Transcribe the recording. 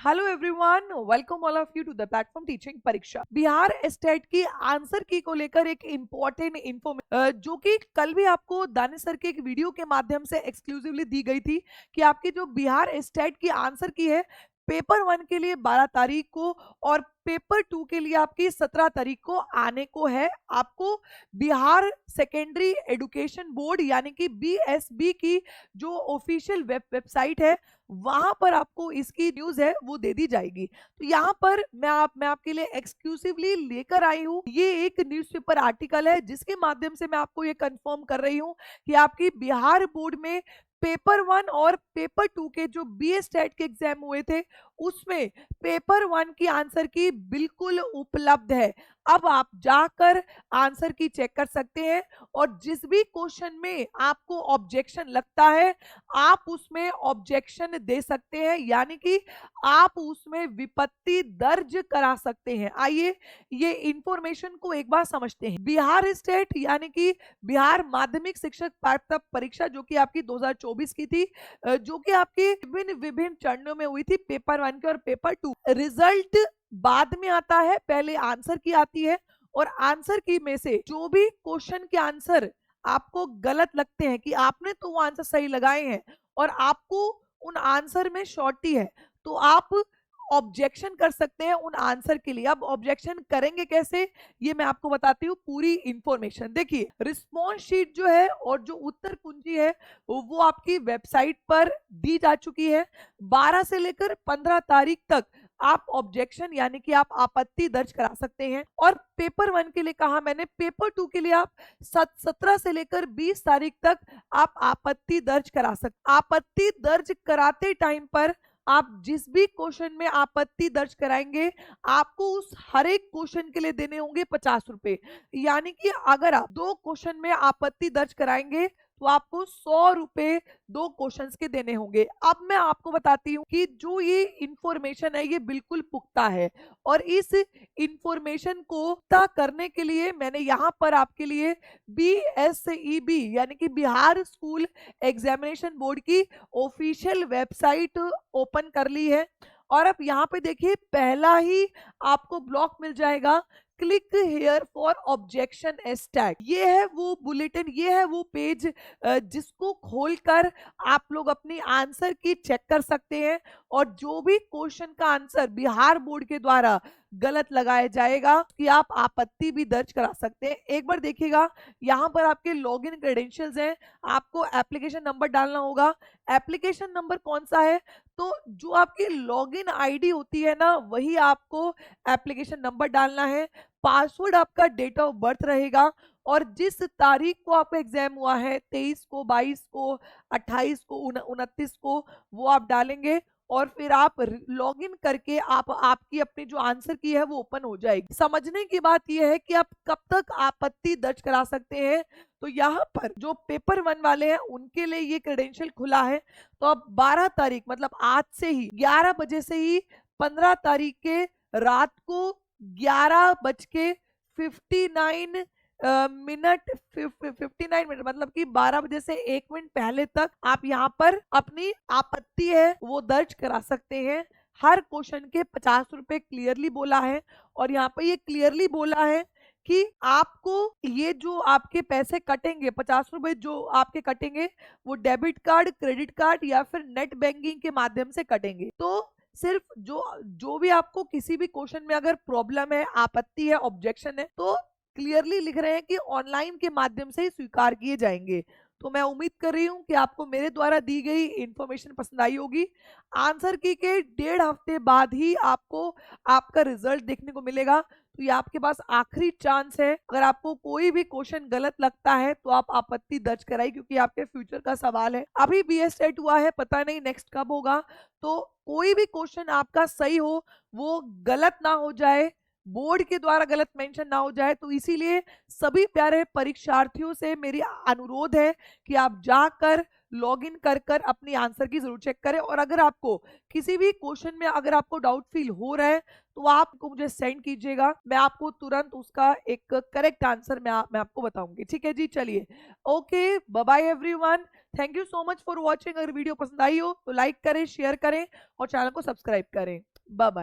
Hello everyone, welcome all of you to the platform teaching Pariksha. Bihar state की answer की को लेकर एक इम्पोर्टेंट इन्फॉर्मेशन जो कि कल भी आपको दानिश सर के एक वीडियो के माध्यम से एक्सक्लूसिवली दी गई थी कि आपकी जो बिहार स्टेट की आंसर की है पेपर 1 के लिए 12 तारीख को और पेपर 2 के लिए आपकी 17 तारीख को आने को है। आपको बिहार सेकेंडरी एजुकेशन बोर्ड यानी कि बीएसबी की जो ऑफिशियल वेबसाइट है वहां पर आपको इसकी न्यूज है वो दे दी जाएगी। तो यहाँ पर मैं आपके लिए एक्सक्लूसिवली लेकर आई हूँ, ये एक न्यूज़पेपर आर्टिकल है जिसके माध्यम से मैं आपको ये कंफर्म कर रही हूँ कि आपकी बिहार बोर्ड में पेपर 1 और पेपर 2 के जो बीए स्टेट के एग्जाम हुए थे उसमें पेपर 1 की आंसर की बिल्कुल उपलब्ध है। अब आप जाकर आंसर की चेक कर सकते हैं और जिस भी क्वेश्चन में आपको ऑब्जेक्शन लगता है आप उसमें ऑब्जेक्शन दे सकते हैं, यानी कि आप उसमें विपत्ति दर्ज करा सकते हैं। आइए ये इंफॉर्मेशन को एक बार समझते हैं। बिहार स्टेट यानी कि बिहार माध्यमिक शिक्षक पात्रता परीक्षा जो कि आपकी 2024 की थी, जो कि आपकी विभिन्न चरणों में हुई थी, पेपर 1 के और पेपर 2। रिजल्ट बाद में आता है, पहले आंसर की आती है और आंसर की में से जो भी क्वेश्चन के आंसर आपको गलत लगते हैं कि आपने तो वो आंसर सही लगाए हैं और आपको उन आंसर में शॉर्टी है तो आप ऑब्जेक्शन कर सकते हैं उन आंसर के लिए। अब ऑब्जेक्शन करेंगे कैसे ये मैं आपको बताती हूँ पूरी इंफॉर्मेशन। देखिए, रिस्पॉन्स शीट जो है और जो उत्तर कुंजी है वो आपकी वेबसाइट पर दी जा चुकी है। 12 से लेकर 15 तारीख तक आप ऑब्जेक्शन यानी कि आप आपत्ति दर्ज करा सकते हैं। और पेपर 1 के लिए कहा मैंने, पेपर 2 के लिए आप 17 से लेकर 20 तारीख तक आप आपत्ति दर्ज करा सकते। आपत्ति दर्ज कराते टाइम पर आप जिस भी क्वेश्चन में आपत्ति दर्ज कराएंगे आपको उस हर एक क्वेश्चन के लिए देने होंगे 50 रुपए। यानी कि अगर आप 2 क्वेश्चन में आपत्ति दर्ज कराएंगे तो आपको 100 रुपए 2 क्वेश्चंस के देने होंगे। अब मैं आपको बताती हूँ कि जो ये इंफॉर्मेशन है ये बिल्कुल पुख्ता है और इस इंफॉर्मेशन को पुख्ता करने के लिए मैंने यहाँ पर आपके लिए BSEB यानी कि बिहार स्कूल एग्जामिनेशन बोर्ड की ऑफिशियल वेबसाइट ओपन कर ली है। और अब यहाँ पे देखिए पहला ही आपको ब्लॉक मिल जाएगा, click here for objection stat. ये है वो बुलेटिन, ये है वो पेज जिसको खोलकर आप लोग अपनी आंसर की चेक कर सकते हैं और जो भी क्वेश्चन का आंसर बिहार बोर्ड के द्वारा गलत लगाया जाएगा कि आप आपत्ति भी दर्ज करा सकते हैं। एक बार देखिएगा यहाँ पर आपके लॉगिन क्रेडेंशियल्स हैं, आपको एप्लीकेशन नंबर डालना होगा। एप्लीकेशन नंबर कौन सा है, तो जो आपकी लॉगिन आईडी होती है ना वही आपको एप्लीकेशन नंबर डालना है। पासवर्ड आपका डेट ऑफ बर्थ रहेगा और जिस तारीख को आपका एग्जाम हुआ है 23 को, 22 को, 28 को, 29 को वो आप डालेंगे और फिर आप लॉगिन करके आपकी अपनी जो आंसर की है वो ओपन हो जाएगी। समझने की बात यह है कि आप कब तक आपत्ति दर्ज करा सकते हैं। तो यहाँ पर जो पेपर 1 वाले हैं उनके लिए ये क्रेडेंशियल खुला है। तो अब 12 तारीख मतलब आज से ही 11 बजे से ही 15 तारीख के रात को 11:59 मिनट 59 मिनट मतलब कि 12 बजे से 1 मिनट पहले तक आप यहाँ पर अपनी आपत्ति है वो दर्ज करा सकते हैं। हर क्वेश्चन के 50 रुपए क्लियरली बोला है और यहाँ पर ये क्लियरली बोला है कि आपको ये जो आपके पैसे कटेंगे 50 रुपए जो आपके कटेंगे वो डेबिट कार्ड, क्रेडिट कार्ड या फिर नेट बैंकिंग के माध्यम से कटेंगे। तो सिर्फ जो भी आपको किसी भी क्वेश्चन में अगर प्रॉब्लम है, आपत्ति है, ऑब्जेक्शन है तो क्लियरली लिख रहे हैं कि ऑनलाइन के माध्यम से ही स्वीकार किए जाएंगे। तो मैं उम्मीद कर रही हूं कि आपको मेरे द्वारा दी गई इंफॉर्मेशन पसंद आई होगी। आंसर की के 1.5 हफ्ते बाद ही आपको आपका रिजल्ट देखने को मिलेगा। तो ये आपके पास आखिरी चांस है, अगर आपको कोई भी क्वेश्चन गलत लगता है तो आप आपत्ति दर्ज कराइए क्योंकि आपके फ्यूचर का सवाल है। अभी बीए स्टेट हुआ है, पता नहीं नेक्स्ट कब होगा, तो कोई भी क्वेश्चन आपका सही हो वो गलत ना हो जाए, बोर्ड के द्वारा गलत मेंशन ना हो जाए। तो इसीलिए सभी प्यारे परीक्षार्थियों से मेरी अनुरोध है कि आप जाकर लॉगिन कर कर अपनी आंसर की जरूर चेक करें और अगर आपको किसी भी क्वेश्चन में अगर आपको डाउट फील हो रहा है तो आपको मुझे सेंड कीजिएगा, मैं आपको तुरंत उसका एक करेक्ट आंसर मैं आपको बताऊंगी। ठीक है जी, चलिए okay, bye bye everyone, thank you so much for watching. अगर वीडियो पसंद आई हो तो लाइक करें, शेयर करें और चैनल को सब्सक्राइब करें। Bye bye.